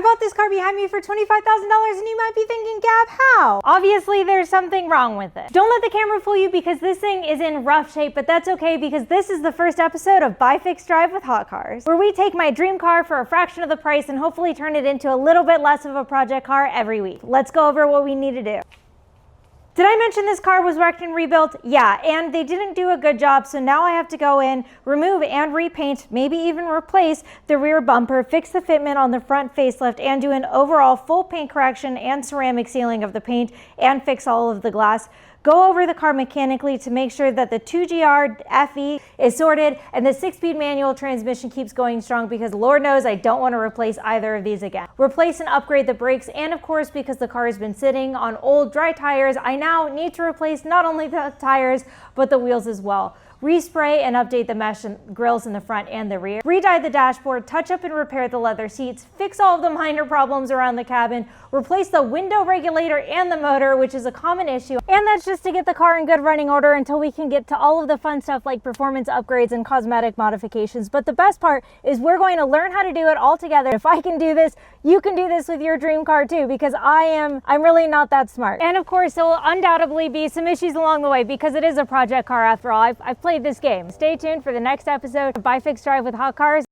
I bought this car behind me for $25,000 and you might be thinking, Gab, how? Obviously there's something wrong with it. Don't let the camera fool you because this thing is in rough shape, but that's okay because this is the first episode of Buy, Fix, Drive with HotCars, where we take my dream car for a fraction of the price and hopefully turn it into a little bit less of a project car every week. Let's go over what we need to do. Did I mention this car was wrecked and rebuilt? Yeah, and they didn't do a good job, so now I have to go in, remove and repaint, maybe even replace the rear bumper, fix the fitment on the front facelift, and do an overall full paint correction and ceramic sealing of the paint, and fix all of the glass. Go over the car mechanically to make sure that the 2GR FE is sorted and the 6-speed manual transmission keeps going strong because Lord knows I don't want to replace either of these again. Replace and upgrade the brakes, and of course because the car has been sitting on old dry tires, I now need to replace not only the tires but the wheels as well. Respray and update the mesh and grills in the front and the rear. Re-dye the dashboard, touch up and repair the leather seats, fix all of the minor problems around the cabin, replace the window regulator and the motor, which is a common issue. And that's just to get the car in good running order until we can get to all of the fun stuff like performance upgrades and cosmetic modifications. But the best part is we're going to learn how to do it all together. If I can do this, you can do this with your dream car too, because I'm really not that smart. And of course, there will undoubtedly be some issues along the way because it is a project car after all. I've played this game. Stay tuned for the next episode of Buy, Fix, Drive with HotCars.